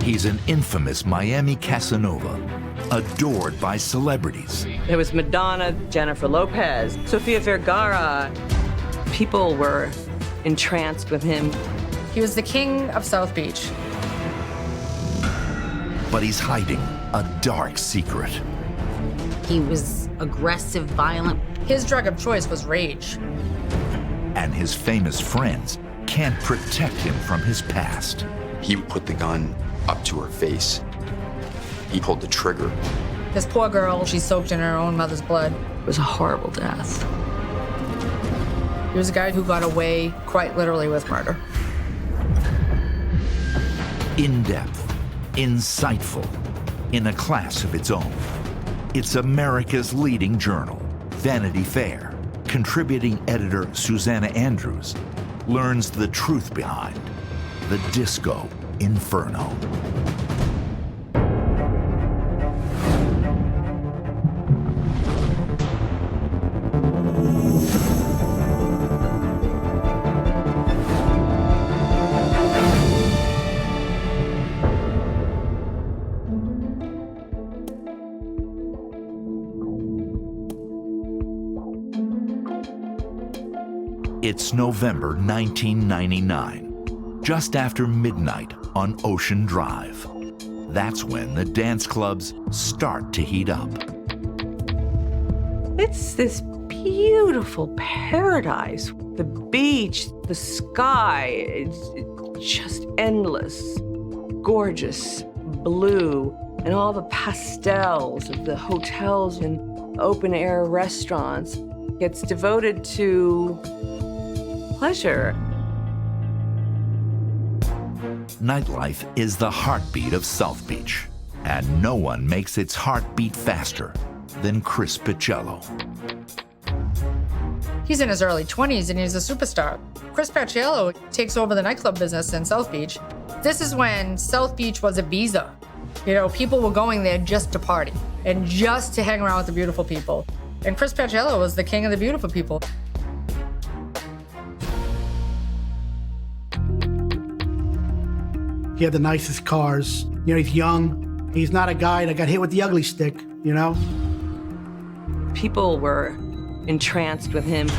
He's an infamous Miami Casanova, adored by celebrities. There was Madonna, Jennifer Lopez, Sofia Vergara. People were entranced with him. He was the king of South Beach. But he's hiding a dark secret. He was aggressive, violent. His drug of choice was rage. And his famous friends can't protect him from his past. He put the gun up to her face. He pulled the trigger. This poor girl, she's soaked in her own mother's blood. It was a horrible death. He was a guy who got away quite literally with murder. In-depth, insightful, in a class of its own. It's America's leading journal, Vanity Fair. Contributing editor Susanna Andrews learns the truth behind the disco inferno. It's November 1999, just after midnight on Ocean Drive. That's when the dance clubs start to heat up. It's this beautiful paradise. The beach, the sky, it's just endless, gorgeous blue, and all the pastels of the hotels and open-air restaurants. It's devoted to pleasure. Nightlife is the heartbeat of South Beach, and no one makes its heartbeat faster than Chris Pacello. He's in his early 20s and he's a superstar. Chris Pacello takes over the nightclub business in South Beach. This is when South Beach was Ibiza. You know, people were going there just to party and just to hang around with the beautiful people. And Chris Pacello was the king of the beautiful people. He had the nicest cars. You know, he's young. He's not a guy that got hit with the ugly stick, you know? People were entranced with him.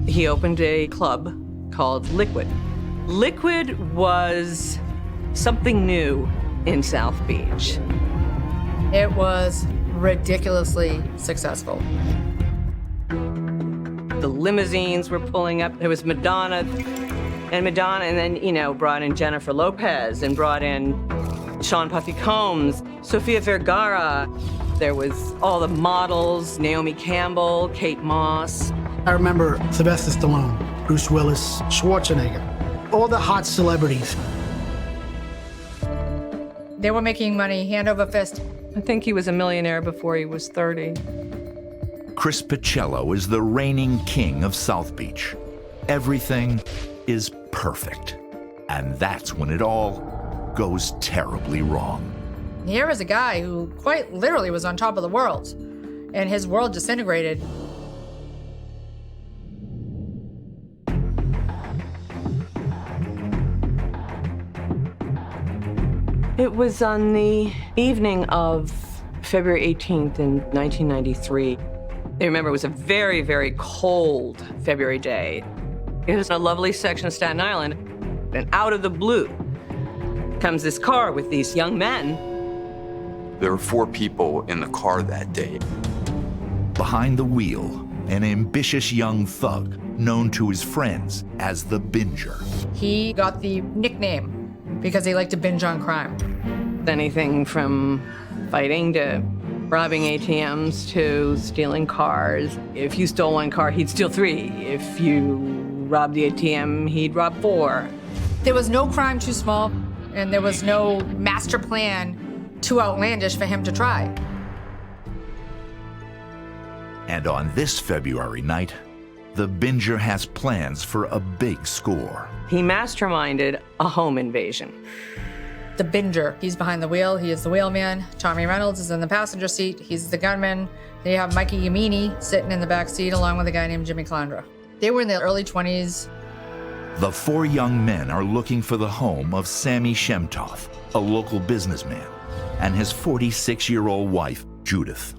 He opened a club called Liquid. Liquid was something new in South Beach. It was ridiculously successful. The limousines were pulling up. There was Madonna, and then, you know, brought in Jennifer Lopez and brought in Sean Puffy Combs, Sofia Vergara. There was all the models, Naomi Campbell, Kate Moss. I remember Sylvester Stallone, Bruce Willis, Schwarzenegger, all the hot celebrities. They were making money hand over fist. I think he was a millionaire before he was 30. Chris Pacello is the reigning king of South Beach. Everything is perfect. And that's when it all goes terribly wrong. Here was a guy who quite literally was on top of the world, and his world disintegrated. It was on the evening of February 18th in 1993. I remember it was a very, very cold February day. It was a lovely section of Staten Island, and out of the blue comes this car with these young men. There were 4 people in the car that day. Behind the wheel, an ambitious young thug known to his friends as the Binger. He got the nickname because he liked to binge on crime. Anything from fighting to robbing ATMs to stealing cars. If you stole 1 car, he'd steal 3. If you robbed the ATM, he'd rob 4. There was no crime too small, and there was no master plan too outlandish for him to try. And on this February night, the Binger has plans for a big score. He masterminded a home invasion. The Binger, he's behind the wheel, he is the wheelman. Tommy Reynolds is in the passenger seat, he's the gunman. They have Mikey Yamini sitting in the back seat along with a guy named Jimmy Clandra. They were in their early 20s. The four young men are looking for the home of Sammy Shemtoff, a local businessman, and his 46-year-old wife, Judith.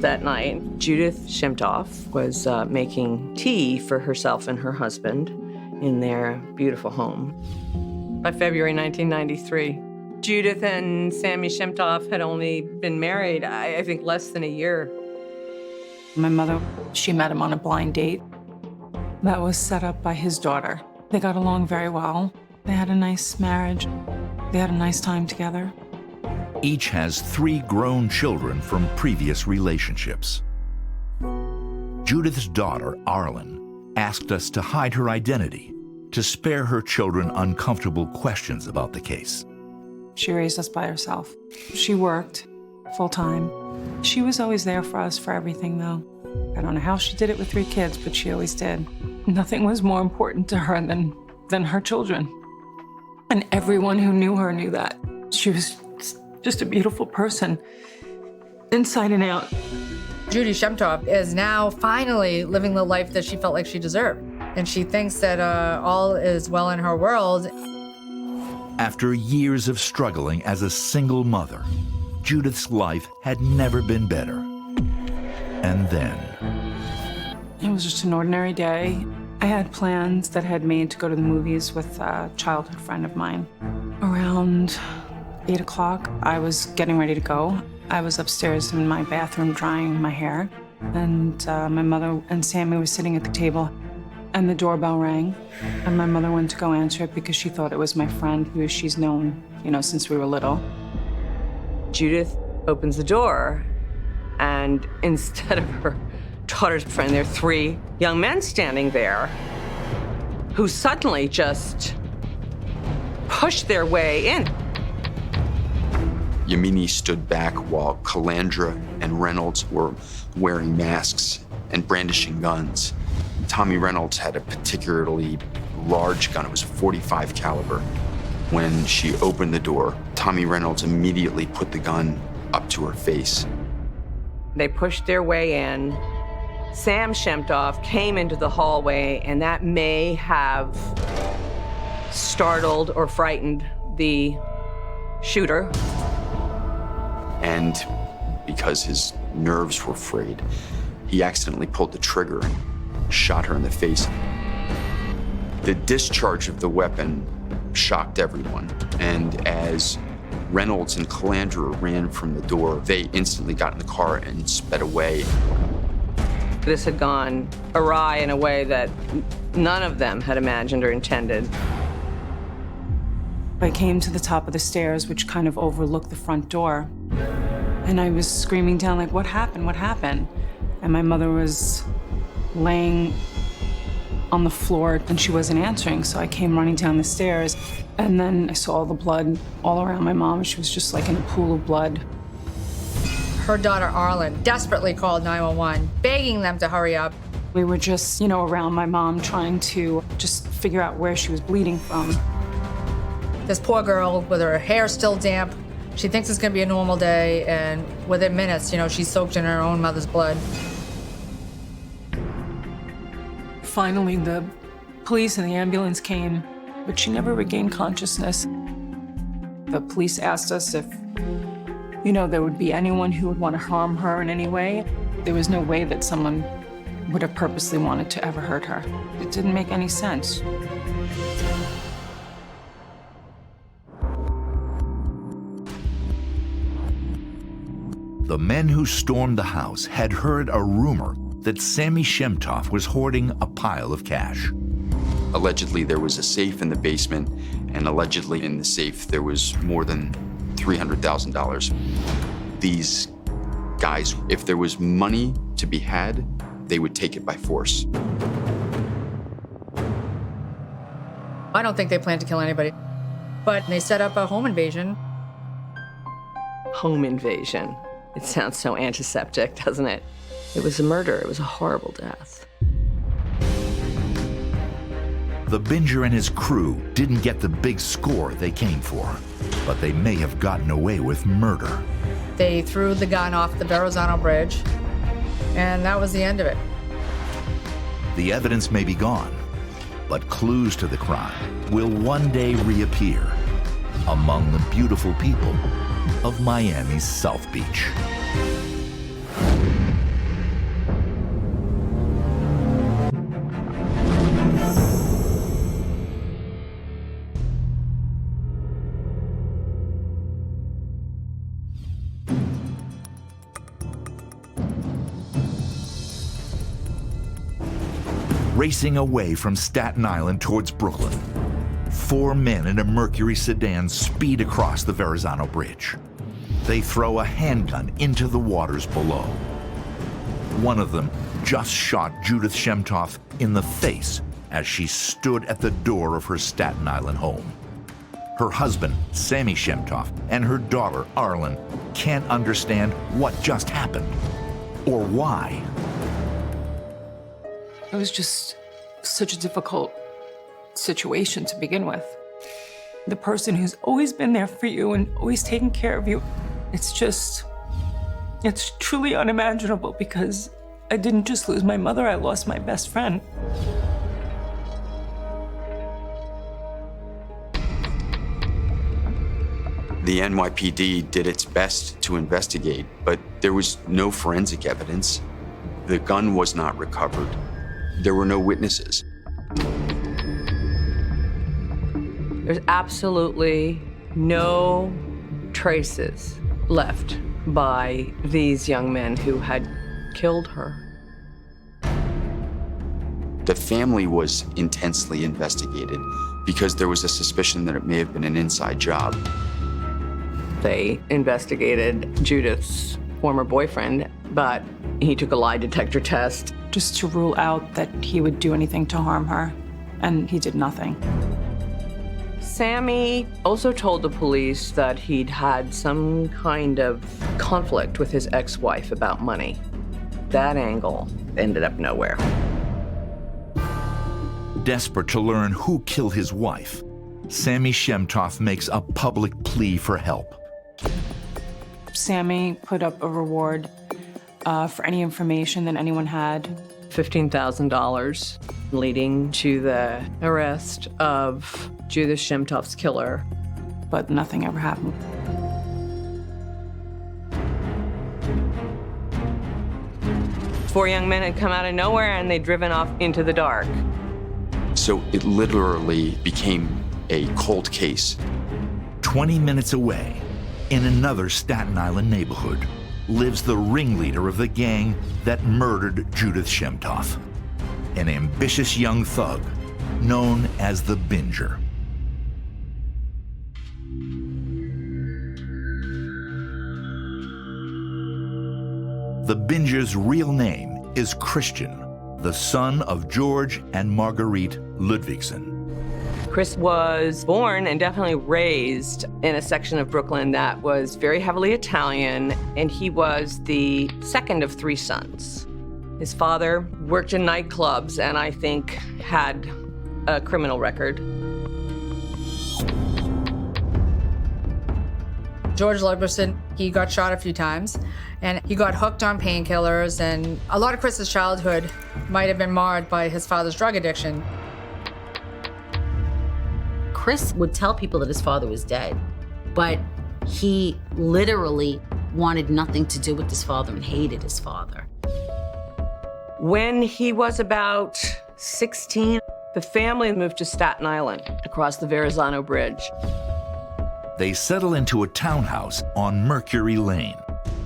That night, Judith Shemtoff was making tea for herself and her husband in their beautiful home. By February 1993, Judith and Sammy Shemtoff had only been married, I think, less than a year. My mother, she met him on a blind date that was set up by his daughter. They got along very well. They had a nice marriage. They had a nice time together. Each has 3 grown children from previous relationships. Judith's daughter, Arlen, asked us to hide her identity to spare her children uncomfortable questions about the case. She raised us by herself. She worked full-time. She was always there for us for everything, though. I don't know how she did it with 3 kids, but she always did. Nothing was more important to her than her children. And everyone who knew her knew that. She was just a beautiful person, inside and out. Judy Shemtoff is now finally living the life that she felt like she deserved. And she thinks that all is well in her world. After years of struggling as a single mother, Judith's life had never been better. And then... It was just an ordinary day. I had plans that I had made to go to the movies with a childhood friend of mine. Around 8 o'clock, I was getting ready to go. I was upstairs in my bathroom drying my hair, and my mother and Sammy were sitting at the table, and the doorbell rang, and my mother went to go answer it because she thought it was my friend who she's known, since we were little. Judith opens the door, and instead of her daughter's friend, there are 3 young men standing there who suddenly just pushed their way in. Yamini stood back while Calandra and Reynolds were wearing masks and brandishing guns. Tommy Reynolds had a particularly large gun. It was a .45 caliber. When she opened the door, Tommy Reynolds immediately put the gun up to her face. They pushed their way in. Sam Shemtoff came into the hallway, and that may have startled or frightened the shooter. And because his nerves were frayed, he accidentally pulled the trigger and shot her in the face. The discharge of the weapon shocked everyone, and as Reynolds and Calandra ran from the door, they instantly got in the car and sped away. This had gone awry in a way that none of them had imagined or intended. I came to the top of the stairs, which kind of overlooked the front door, and I was screaming down, like, what happened? What happened? And my mother was laying on the floor, and she wasn't answering, so I came running down the stairs, and then I saw all the blood all around my mom. She was just like in a pool of blood. Her daughter, Arlen, desperately called 911, begging them to hurry up. We were just, around my mom, trying to just figure out where she was bleeding from. This poor girl, with her hair still damp, she thinks it's gonna be a normal day, and within minutes, she's soaked in her own mother's blood. Finally, the police and the ambulance came, but she never regained consciousness. The police asked us if, there would be anyone who would want to harm her in any way. There was no way that someone would have purposely wanted to ever hurt her. It didn't make any sense. The men who stormed the house had heard a rumor that Sammy Shemtoff was hoarding a pile of cash. Allegedly, there was a safe in the basement, and allegedly in the safe, there was more than $300,000. These guys, if there was money to be had, they would take it by force. I don't think they planned to kill anybody, but they set up a home invasion. Home invasion. It sounds so antiseptic, doesn't it? It was a murder. It was a horrible death. The Binger and his crew didn't get the big score they came for, but they may have gotten away with murder. They threw the gun off the Verrazano Bridge, and that was the end of it. The evidence may be gone, But clues to the crime will one day reappear among the beautiful people of Miami's South Beach. Racing away from Staten Island towards Brooklyn, 4 men in a Mercury sedan speed across the Verrazano Bridge. They throw a handgun into the waters below. One of them just shot Judith Shemtoff in the face as she stood at the door of her Staten Island home. Her husband, Sammy Shemtoff, and her daughter, Arlen, can't understand what just happened or why. It was just such a difficult situation to begin with. The person who's always been there for you and always taken care of you, it's truly unimaginable because I didn't just lose my mother, I lost my best friend. The NYPD did its best to investigate, but there was no forensic evidence. The gun was not recovered. There were no witnesses. There's absolutely no traces left by these young men who had killed her. The family was intensely investigated because there was a suspicion that it may have been an inside job. They investigated Judith's former boyfriend, but he took a lie detector test. Just to rule out that he would do anything to harm her, and he did nothing. Sammy also told the police that he'd had some kind of conflict with his ex-wife about money. That angle ended up nowhere. Desperate to learn who killed his wife, Sammy Shemtoff makes a public plea for help. Sammy put up a reward for any information that anyone had. $15,000, leading to the arrest of Judith Shemtoff's killer. But nothing ever happened. Four young men had come out of nowhere and they'd driven off into the dark. So it literally became a cold case. 20 minutes away, in another Staten Island neighborhood, lives the ringleader of the gang that murdered Judith Shemtoff, an ambitious young thug known as the Binger. The Binger's real name is Christian, the son of George and Marguerite Ludvigsen. Chris was born and definitely raised in a section of Brooklyn that was very heavily Italian, and he was the second of 3 sons. His father worked in nightclubs and I think had a criminal record. George Ludvigsen, he got shot a few times, and he got hooked on painkillers, and a lot of Chris's childhood might have been marred by his father's drug addiction. Chris would tell people that his father was dead, but he literally wanted nothing to do with his father and hated his father. When he was about 16, the family moved to Staten Island across the Verrazano Bridge. They settle into a townhouse on Mercury Lane,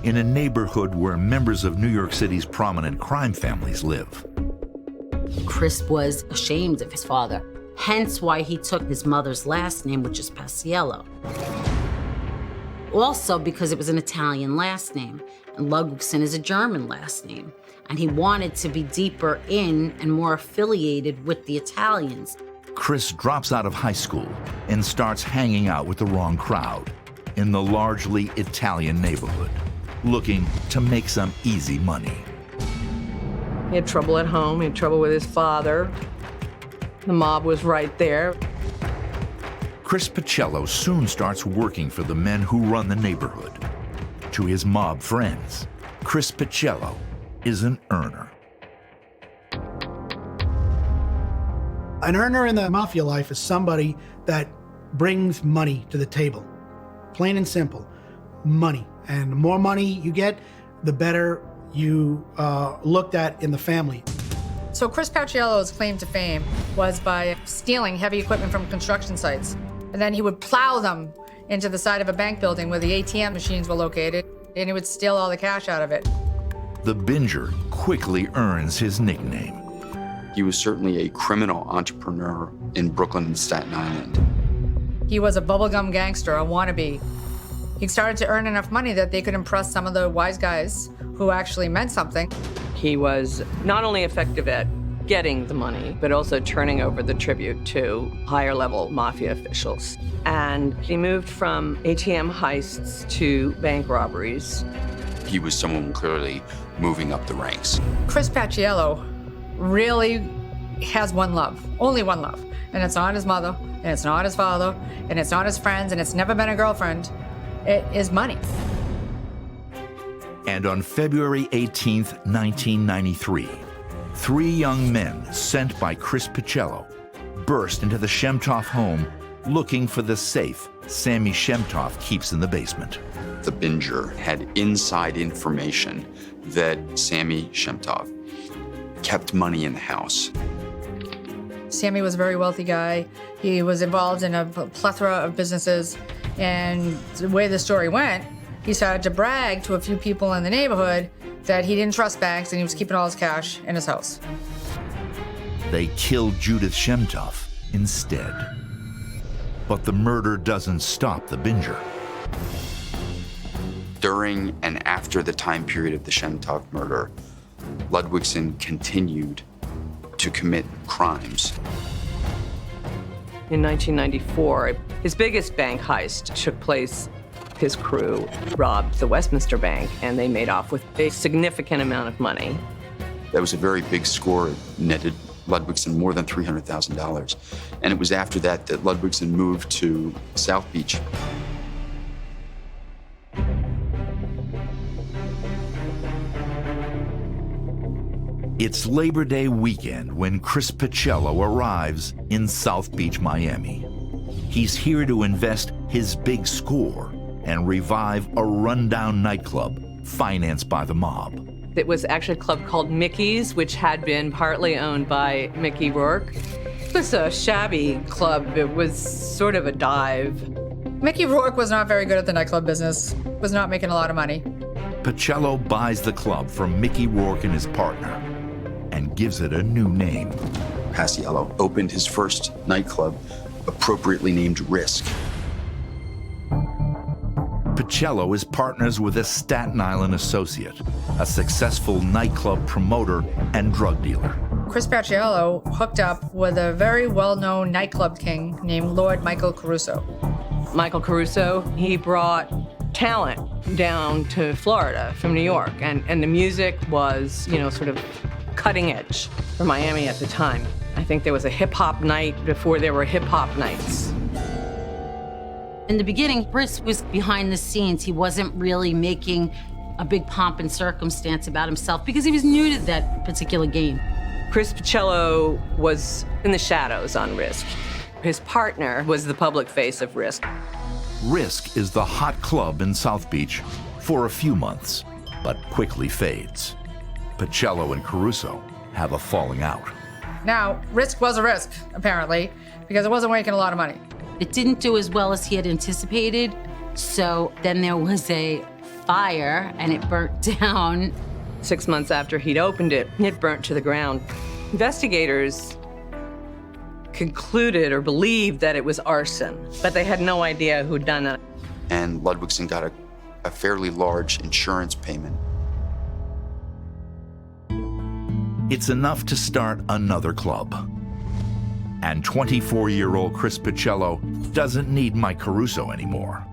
in a neighborhood where members of New York City's prominent crime families live. Chris was ashamed of his father, hence why he took his mother's last name, which is Paciello. Also because it was an Italian last name, and Ludvigsen is a German last name, and he wanted to be deeper in and more affiliated with the Italians. Chris drops out of high school and starts hanging out with the wrong crowd in the largely Italian neighborhood, looking to make some easy money. He had trouble at home, he had trouble with his father. The mob was right there. Chris Pacello soon starts working for the men who run the neighborhood. To his mob friends, Chris Pacello is an earner. An earner in the mafia life is somebody that brings money to the table. Plain and simple, money. And the more money you get, the better you looked at in the family. So Chris Paciello's claim to fame was by stealing heavy equipment from construction sites. And then he would plow them into the side of a bank building where the ATM machines were located, and he would steal all the cash out of it. The Binger quickly earns his nickname. He was certainly a criminal entrepreneur in Brooklyn and Staten Island. He was a bubblegum gangster, a wannabe. He started to earn enough money that they could impress some of the wise guys who actually meant something. He was not only effective at getting the money, but also turning over the tribute to higher level mafia officials. And he moved from ATM heists to bank robberies. He was someone clearly moving up the ranks. Chris Paciello really has one love, only one love. And it's not his mother, and it's not his father, and it's not his friends, and it's never been a girlfriend. It is money. And on February 18th, 1993, 3 young men sent by Chris Paciello burst into the Shemtoff home looking for the safe Sammy Shemtoff keeps in the basement. The Binger had inside information that Sammy Shemtoff kept money in the house. Sammy was a very wealthy guy. He was involved in a plethora of businesses. And the way the story went, he started to brag to a few people in the neighborhood that he didn't trust banks and he was keeping all his cash in his house. They killed Judith Shemtoff instead. But the murder doesn't stop the Binger. During and after the time period of the Shemtoff murder, Ludwigson continued to commit crimes. In 1994, his biggest bank heist took place. His crew robbed the Westminster Bank, and they made off with a significant amount of money. That was a very big score. It netted Ludwigson more than $300,000. And it was after that that Ludwigson moved to South Beach. It's Labor Day weekend when Chris Paciello arrives in South Beach, Miami. He's here to invest his big score and revive a rundown nightclub financed by the mob. It was actually a club called Mickey's, which had been partly owned by Mickey Rourke. It was a shabby club. It was sort of a dive. Mickey Rourke was not very good at the nightclub business, was not making a lot of money. Paciello buys the club from Mickey Rourke and his partner and gives it a new name. Paciello opened his first nightclub, appropriately named Risk. Paciello is partners with a Staten Island associate, a successful nightclub promoter and drug dealer. Chris Paciello hooked up with a very well-known nightclub king named Lord Michael Caruso. Michael Caruso, he brought talent down to Florida from New York, and the music was, you know, sort of cutting edge for Miami at the time. I think there was a hip-hop night before there were hip-hop nights. In the beginning, Chris was behind the scenes. He wasn't really making a big pomp and circumstance about himself because he was new to that particular game. Chris Paciello was in the shadows on Risk. His partner was the public face of Risk. Risk is the hot club in South Beach for a few months, but quickly fades. Paciello and Caruso have a falling out. Now, Risk was a risk, apparently, because it wasn't making a lot of money. It didn't do as well as he had anticipated, so then there was a fire and it burnt down. 6 months after he'd opened it, it burnt to the ground. Investigators concluded or believed that it was arson, but they had no idea who'd done it. And Ludwigson got a fairly large insurance payment. It's enough to start another club. And 24-year-old Chris Paciello doesn't need Mike Caruso anymore.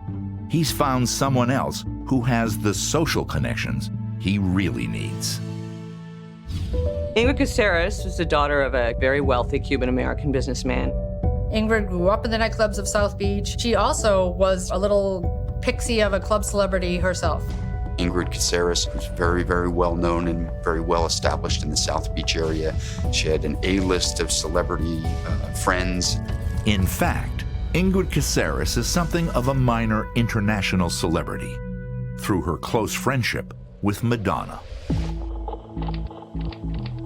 He's found someone else who has the social connections he really needs. Ingrid Caceres was the daughter of a very wealthy Cuban-American businessman. Ingrid grew up in the nightclubs of South Beach. She also was a little pixie of a club celebrity herself. Ingrid Caceres was very, very well known and very well established in the South Beach area. She had an A-list of celebrity friends. In fact, Ingrid Caceres is something of a minor international celebrity through her close friendship with Madonna.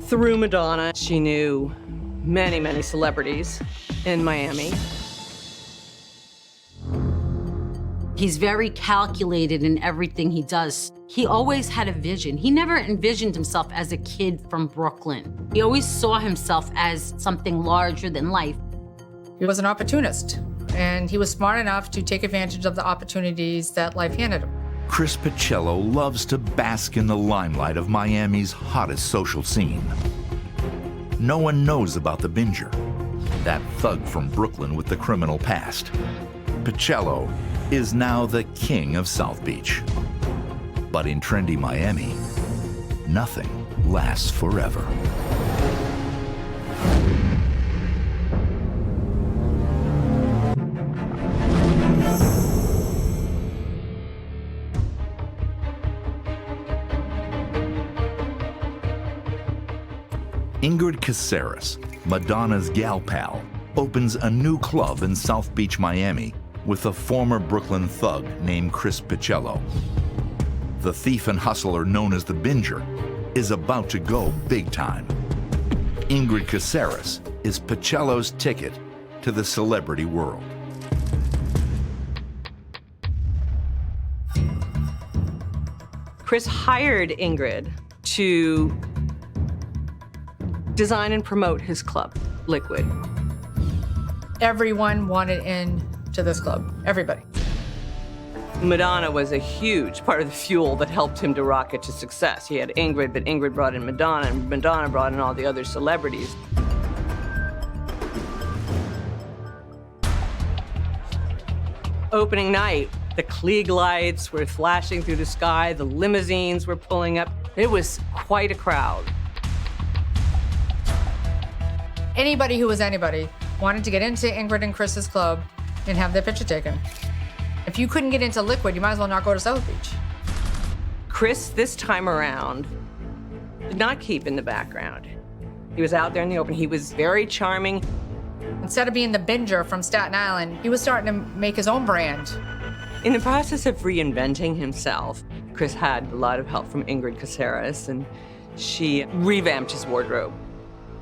Through Madonna, she knew many, many celebrities in Miami. He's very calculated in everything he does. He always had a vision. He never envisioned himself as a kid from Brooklyn. He always saw himself as something larger than life. He was an opportunist, and he was smart enough to take advantage of the opportunities that life handed him. Chris Pacello loves to bask in the limelight of Miami's hottest social scene. No one knows about the Binger, that thug from Brooklyn with the criminal past. Pacello is now the king of South Beach. But in trendy Miami, nothing lasts forever. Ingrid Caceres, Madonna's gal pal, opens a new club in South Beach, Miami, with a former Brooklyn thug named Chris Pacello. The thief and hustler known as the Binger is about to go big time. Ingrid Caceres is Pacello's ticket to the celebrity world. Chris hired Ingrid to design and promote his club, Liquid. Everyone wanted in to this club, everybody. Madonna was a huge part of the fuel that helped him to rocket to success. He had Ingrid, but Ingrid brought in Madonna, and Madonna brought in all the other celebrities. Opening night, the Klieg lights were flashing through the sky, the limousines were pulling up. It was quite a crowd. Anybody who was anybody wanted to get into Ingrid and Chris's club and have their picture taken. If you couldn't get into Liquid, you might as well not go to South Beach. Chris, this time around, did not keep in the background. He was out there in the open. He was very charming. Instead of being the Binger from Staten Island, he was starting to make his own brand. In the process of reinventing himself, Chris had a lot of help from Ingrid Caceres, and she revamped his wardrobe,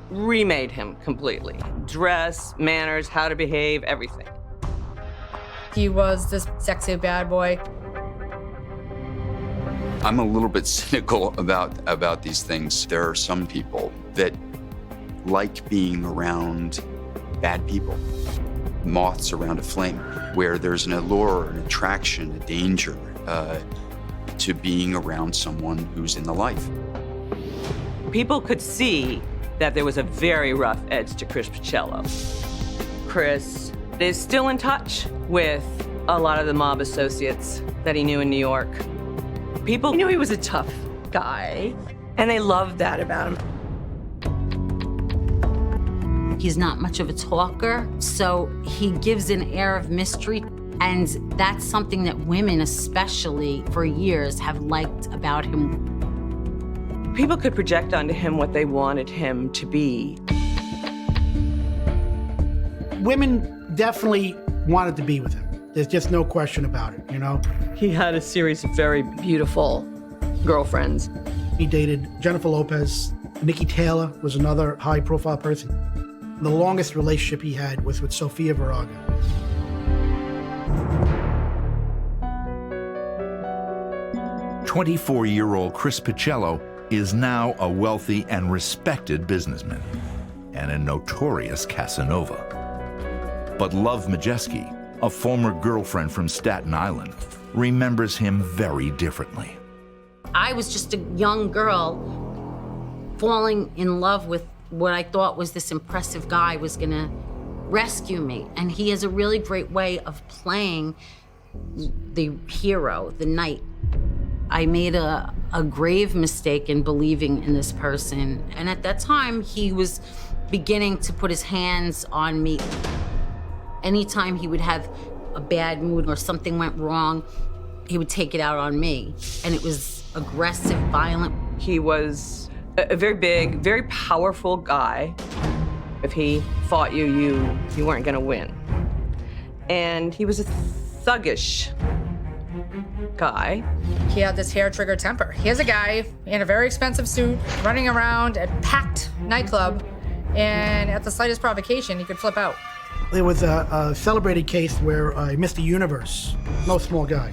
remade him completely. Dress, manners, how to behave, everything. He was this sexy bad boy. I'm a little bit cynical about these things. There are some people that like being around bad people, moths around a flame, where there's an allure, an attraction, a danger to being around someone who's in the life. People could see that there was a very rough edge to Chris Pacello. Chris is still in touch with a lot of the mob associates that he knew in New York. People knew he was a tough guy, and they loved that about him. He's not much of a talker, so he gives an air of mystery, and that's something that women, especially for years, have liked about him. People could project onto him what they wanted him to be. Women definitely wanted to be with him. There's just no question about it, you know? He had a series of very beautiful girlfriends. He dated Jennifer Lopez. Nikki Taylor was another high-profile person. The longest relationship he had was with Sofia Vergara. "24-year-old Chris Pacello is now a wealthy and respected businessman and a notorious Casanova. But Love Majeski, a former girlfriend from Staten Island, remembers him very differently. I was just a young girl falling in love with what I thought was this impressive guy was gonna rescue me. And he has a really great way of playing the hero, the knight. I made a grave mistake in believing in this person. And at that time, he was beginning to put his hands on me. Anytime he would have a bad mood or something went wrong, he would take it out on me. And it was aggressive, violent. He was a very big, very powerful guy. If he fought you, you weren't gonna win. And he was a thuggish guy. He had this hair trigger temper. Here's a guy in a very expensive suit running around a packed nightclub, and at the slightest provocation, he could flip out. There was a celebrated case where Mr. Universe, no small guy,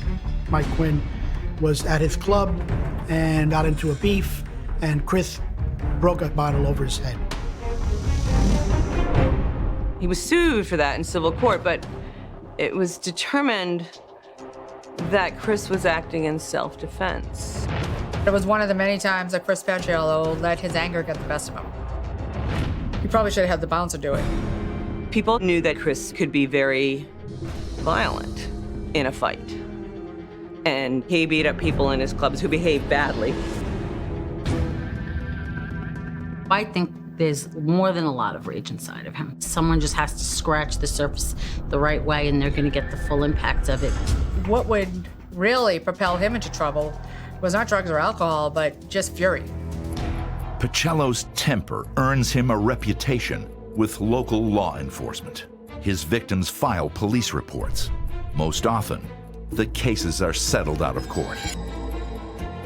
Mike Quinn, was at his club and got into a beef, and Chris broke a bottle over his head. He was sued for that in civil court, but it was determined that Chris was acting in self-defense. It was one of the many times that Chris Paciello let his anger get the best of him. He probably should have had the bouncer do it. People knew that Chris could be very violent in a fight. And he beat up people in his clubs who behaved badly. I think there's more than a lot of rage inside of him. Someone just has to scratch the surface the right way and they're gonna get the full impact of it. What would really propel him into trouble was not drugs or alcohol, but just fury. Paciello's temper earns him a reputation with local law enforcement. His victims file police reports. Most often, the cases are settled out of court.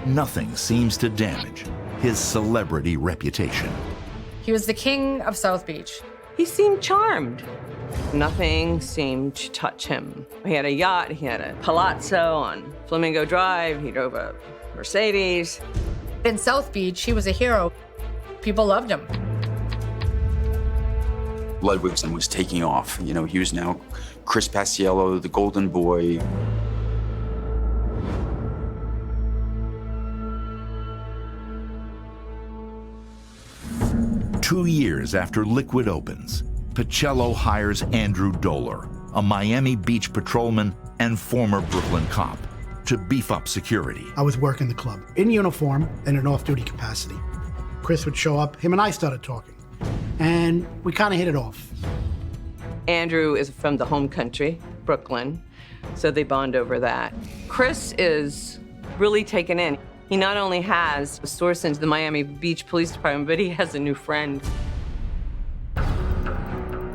Nothing seems to damage his celebrity reputation. He was the king of South Beach. He seemed charmed. Nothing seemed to touch him. He had a yacht, he had a palazzo on Flamingo Drive, he drove a Mercedes. In South Beach, he was a hero. People loved him. Ludwigson was taking off. You know, he was now Chris Paciello, the golden boy. Two years after Liquid opens, Paciello hires Andrew Doler, a Miami Beach patrolman and former Brooklyn cop, to beef up security. I was working the club in uniform in an off-duty capacity. Chris would show up, him and I started talking, and we kind of hit it off. Andrew is from the home country, Brooklyn, so they bond over that. Chris is really taken in. He not only has a source into the Miami Beach Police Department, but he has a new friend.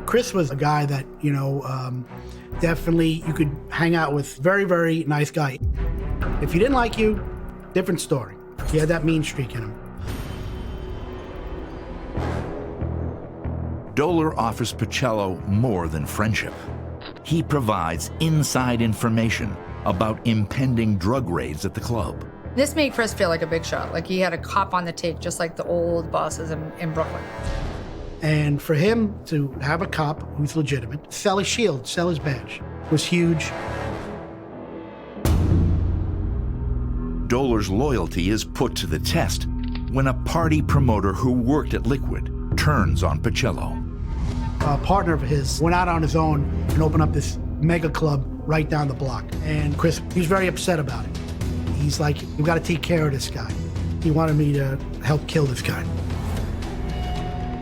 Chris was a guy that, definitely you could hang out with. Very, very nice guy. If he didn't like you, different story. He had that mean streak in him. Doler offers Paciello more than friendship. He provides inside information about impending drug raids at the club. This made Chris feel like a big shot, like he had a cop on the take, just like the old bosses in Brooklyn. And for him to have a cop who's legitimate, sell his shield, sell his badge, was huge. Doler's loyalty is put to the test when a party promoter who worked at Liquid turns on Paciello. A partner of his went out on his own and opened up this mega club right down the block. And Chris, he was very upset about it. He's like, "We've got to take care of this guy." He wanted me to help kill this guy.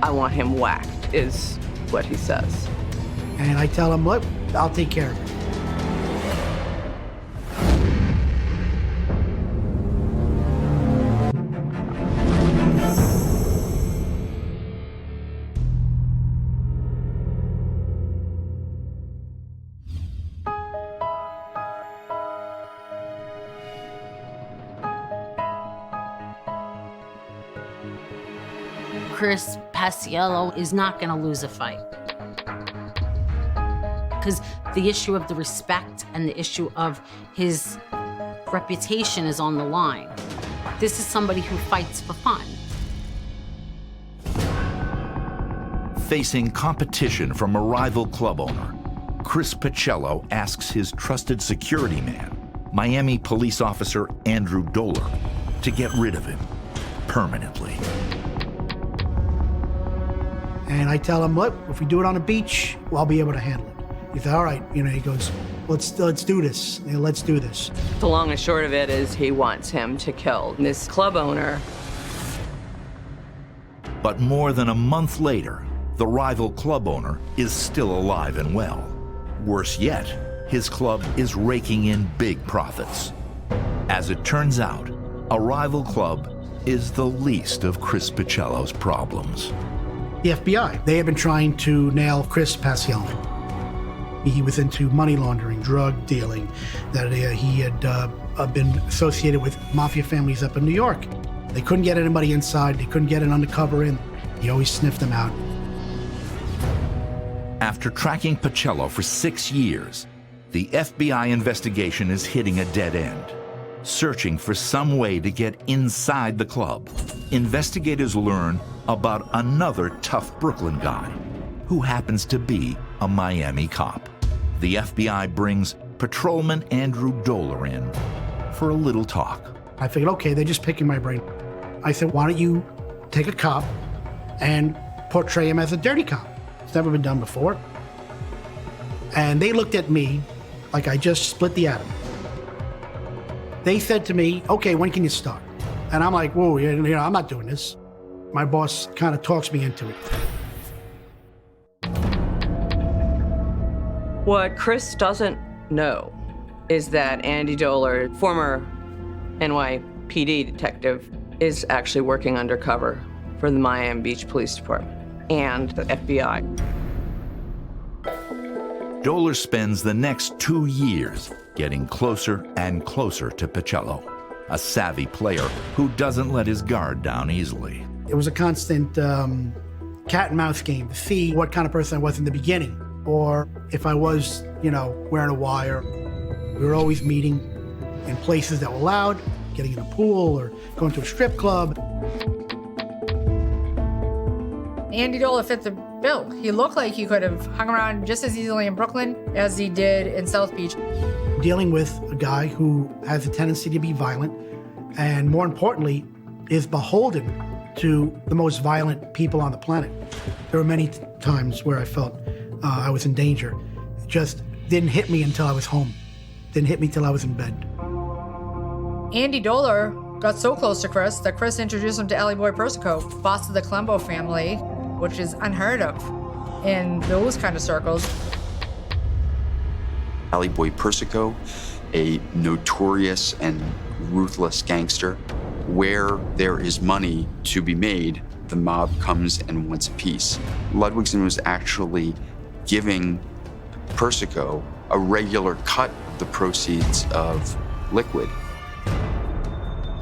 I want him whacked, is what he says. And I tell him, "Look, I'll take care of it." Chris Paciello is not gonna lose a fight. Because the issue of the respect and the issue of his reputation is on the line. This is somebody who fights for fun. Facing competition from a rival club owner, Chris Paciello asks his trusted security man, Miami police officer Andrew Doler, to get rid of him permanently. And I tell him, "Look, if we do it on the beach, well, I'll be able to handle it." He said, "All right." He goes, let's do this. Let's do this. The long and short of it is he wants him to kill this club owner. But more than a month later, the rival club owner is still alive and well. Worse yet, his club is raking in big profits. As it turns out, a rival club is the least of Chris Pacello's problems. The FBI, they had been trying to nail Chris Pacello. He was into money laundering, drug dealing, that he had been associated with mafia families up in New York. They couldn't get anybody inside. They couldn't get an undercover in. He always sniffed them out. After tracking Pacello for 6 years, the FBI investigation is hitting a dead end. Searching for some way to get inside the club, investigators learn about another tough Brooklyn guy who happens to be a Miami cop. The FBI brings Patrolman Andrew Doler in for a little talk. I figured, okay, they're just picking my brain. I said, why don't you take a cop and portray him as a dirty cop? It's never been done before. And they looked at me like I just split the atom. They said to me, okay, when can you start? And I'm like, whoa, I'm not doing this. My boss kind of talks me into it. What Chris doesn't know is that Andy Doler, former NYPD detective, is actually working undercover for the Miami Beach Police Department and the FBI. Doler spends the next 2 years getting closer and closer to Pacello, a savvy player who doesn't let his guard down easily. It was a constant cat and mouse game to see what kind of person I was in the beginning, or if I was, wearing a wire. We were always meeting in places that were loud, getting in a pool or going to a strip club. Andy Doler fit the bill. He looked like he could have hung around just as easily in Brooklyn as he did in South Beach. Dealing with a guy who has a tendency to be violent and, more importantly, is beholden to the most violent people on the planet. There were many times where I felt I was in danger. It just didn't hit me until I was home. Didn't hit me till I was in bed. Andy Doler got so close to Chris that Chris introduced him to Allie Boy Persico, boss of the Colombo family, which is unheard of in those kind of circles. Allie Boy Persico, a notorious and ruthless gangster. Where there is money to be made, the mob comes and wants a piece. Ludwigson was actually giving Persico a regular cut of the proceeds of liquid.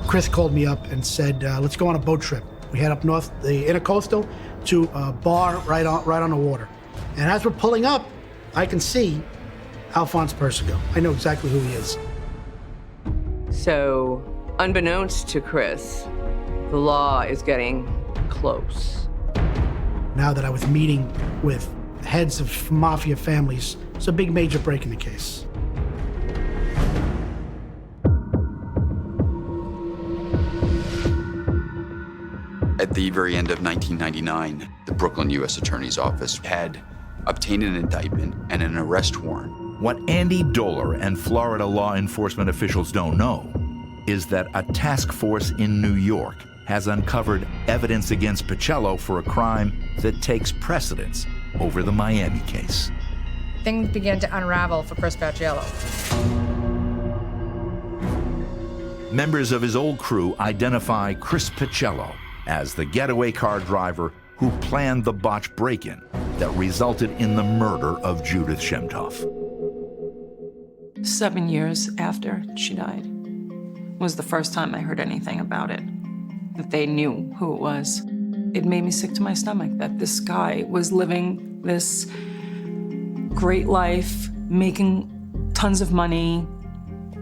Chris called me up and said, let's go on a boat trip. We head up north, the intercoastal, to a bar right on the water. And as we're pulling up, I can see Alphonse Persico. I know exactly who he is. So, unbeknownst to Chris, the law is getting close. Now that I was meeting with heads of mafia families, it's a big major break in the case. At the very end of 1999, the Brooklyn U.S. Attorney's Office had obtained an indictment and an arrest warrant. What Andy Doler and Florida law enforcement officials don't know is that a task force in New York has uncovered evidence against Pacello for a crime that takes precedence over the Miami case. Things began to unravel for Chris Pacello. Members of his old crew identify Chris Pacello as the getaway car driver who planned the botched break-in that resulted in the murder of Judith Shemtoff. 7 years after she died was the first time I heard anything about it, that they knew who it was. It made me sick to my stomach that this guy was living this great life, making tons of money,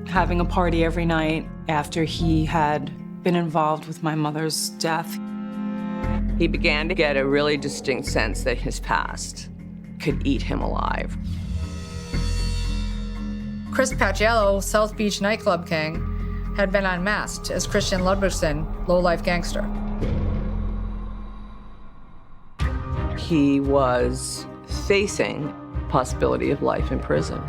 having a party every night after he had been involved with my mother's death. He began to get a really distinct sense that his past could eat him alive. Chris Pacello, South Beach nightclub king, had been unmasked as Christian Ludwigson, low-life gangster. He was facing possibility of life in prison.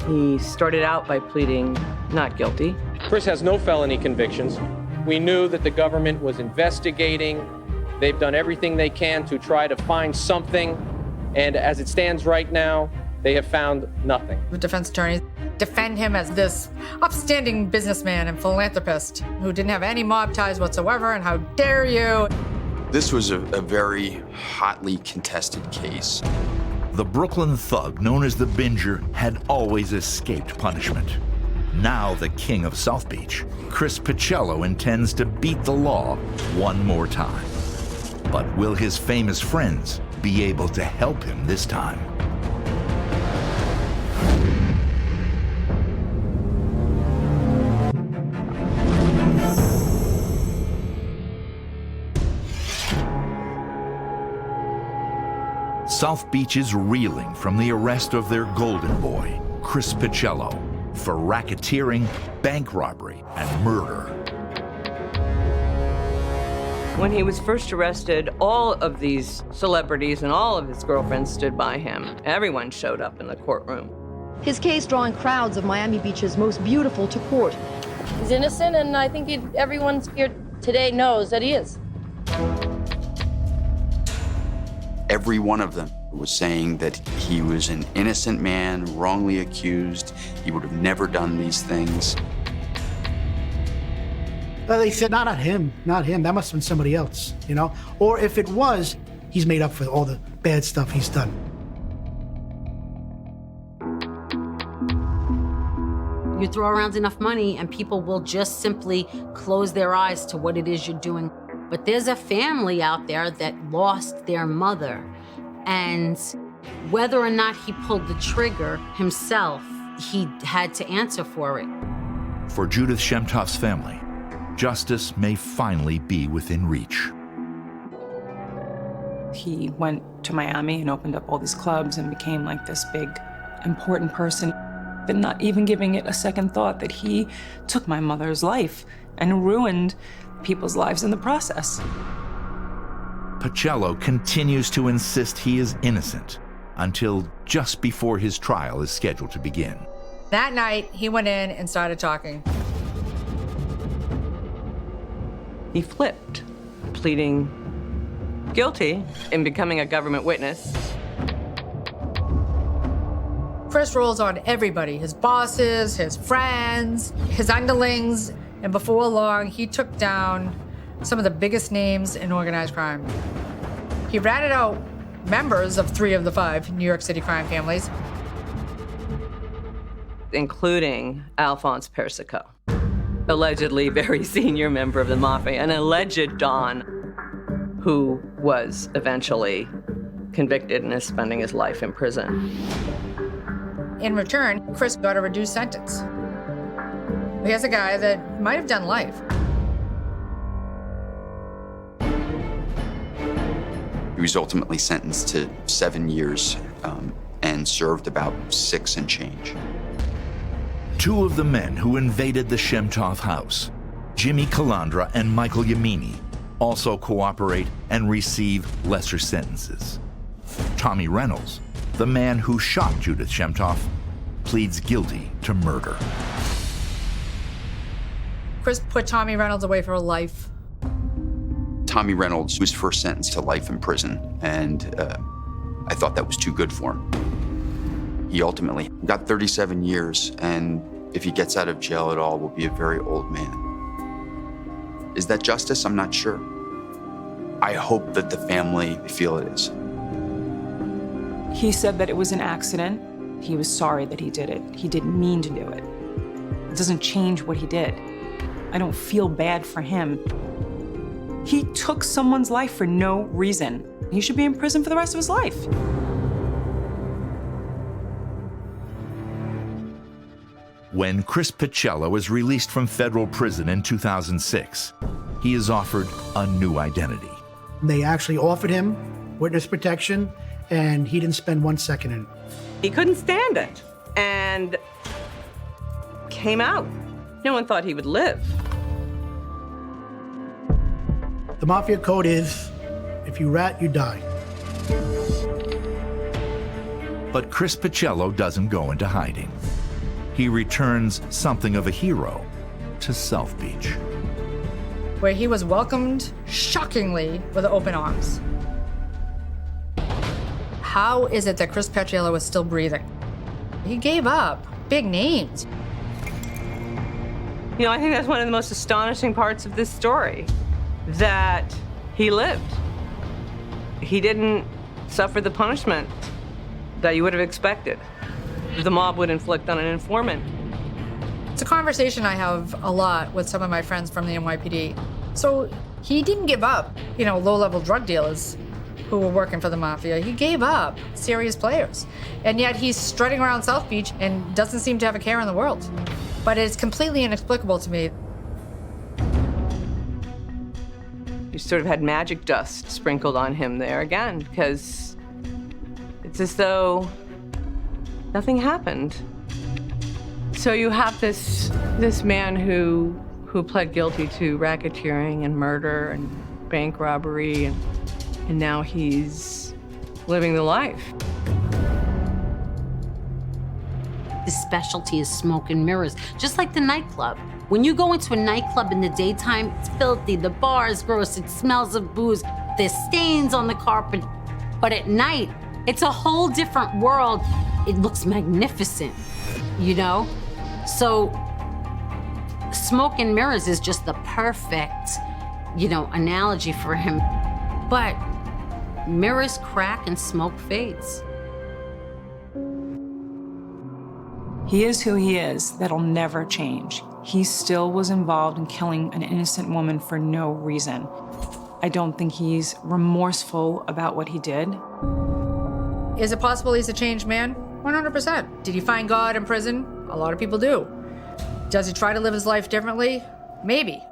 He started out by pleading not guilty. Chris has no felony convictions. We knew that the government was investigating. They've done everything they can to try to find something. And as it stands right now, they have found nothing. The defense attorney defend him as this upstanding businessman and philanthropist who didn't have any mob ties whatsoever, and how dare you. This was a very hotly contested case. The Brooklyn thug known as the Binger had always escaped punishment. Now the king of South Beach, Chris Picello intends to beat the law one more time. But will his famous friends be able to help him this time? South Beach is reeling from the arrest of their golden boy, Chris Picello, for racketeering, bank robbery, and murder. When he was first arrested, all of these celebrities and all of his girlfriends stood by him. Everyone showed up in the courtroom. His case drawing crowds of Miami Beach's most beautiful to court. He's innocent, and I think everyone here today knows that he is. Every one of them was saying that he was an innocent man, wrongly accused. He would have never done these things. They said, not him, not him. That must have been somebody else, you know? Or if it was, he's made up for all the bad stuff he's done. You throw around enough money and people will just simply close their eyes to what it is you're doing. But there's a family out there that lost their mother. And whether or not he pulled the trigger himself, he had to answer for it. For Judith Shemtoff's family, justice may finally be within reach. He went to Miami and opened up all these clubs and became like this big, important person, but not even giving it a second thought that he took my mother's life and ruined people's lives in the process. Picello continues to insist he is innocent until just before his trial is scheduled to begin. That night, he went in and started talking. He flipped, pleading guilty and becoming a government witness. Chris rolls on everybody, his bosses, his friends, his underlings, and before long, he took down some of the biggest names in organized crime. He ratted out members of 3 of the 5 New York City crime families, including Alphonse Persico, allegedly very senior member of the mafia, an alleged Don who was eventually convicted and is spending his life in prison. In return, Chris got a reduced sentence. Here's a guy that might have done life. He was ultimately sentenced to 7 years and served about 6 and change. 2 of the men who invaded the Shemtoff house, Jimmy Calandra and Michael Yamini, also cooperate and receive lesser sentences. Tommy Reynolds, the man who shot Judith Shemtoff, pleads guilty to murder. Chris put Tommy Reynolds away for life. Tommy Reynolds was first sentenced to life in prison, and I thought that was too good for him. He ultimately got 37 years, and if he gets out of jail at all, will be a very old man. Is that justice? I'm not sure. I hope that the family feel it is. He said that it was an accident. He was sorry that he did it. He didn't mean to do it. It doesn't change what he did. I don't feel bad for him. He took someone's life for no reason. He should be in prison for the rest of his life. When Chris Picello is released from federal prison in 2006, he is offered a new identity. They actually offered him witness protection, and he didn't spend 1 second in it. He couldn't stand it and came out. No one thought he would live. The Mafia code is, if you rat, you die. But Chris Picello doesn't go into hiding. He returns something of a hero to South Beach, where he was welcomed shockingly with open arms. How is it that Chris Picello is still breathing? He gave up big names. You know, I think that's one of the most astonishing parts of this story, that he lived. He didn't suffer the punishment that you would have expected the mob would inflict on an informant. It's a conversation I have a lot with some of my friends from the NYPD. So he didn't give up, low-level drug dealers who were working for the mafia. He gave up serious players. And yet he's strutting around South Beach and doesn't seem to have a care in the world. But it's completely inexplicable to me. You sort of had magic dust sprinkled on him there again, because it's as though nothing happened. So you have this man who pled guilty to racketeering and murder and bank robbery, and now he's living the life. His specialty is smoke and mirrors, just like the nightclub. When you go into a nightclub in the daytime, it's filthy, the bar is gross, it smells of booze, there's stains on the carpet. But at night, it's a whole different world. It looks magnificent, So smoke and mirrors is just the perfect, analogy for him. But mirrors crack and smoke fades. He is who he is. That'll never change. He still was involved in killing an innocent woman for no reason. I don't think he's remorseful about what he did. Is it possible he's a changed man? 100%. Did he find God in prison? A lot of people do. Does he try to live his life differently? Maybe.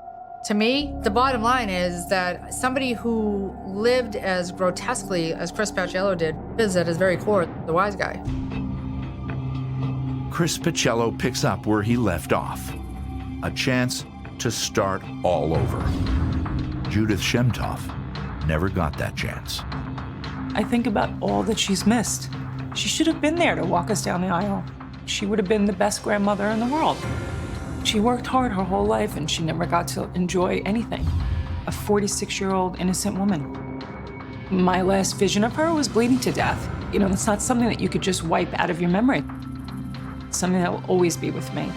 To me, the bottom line is that somebody who lived as grotesquely as Chris Paciello did is at his very core the wise guy. Chris Paciello picks up where he left off. A chance to start all over. Judith Shemtoff never got that chance. I think about all that she's missed. She should have been there to walk us down the aisle. She would have been the best grandmother in the world. She worked hard her whole life and she never got to enjoy anything. A 46-year-old innocent woman. My last vision of her was bleeding to death. It's not something that you could just wipe out of your memory. It's something that will always be with me.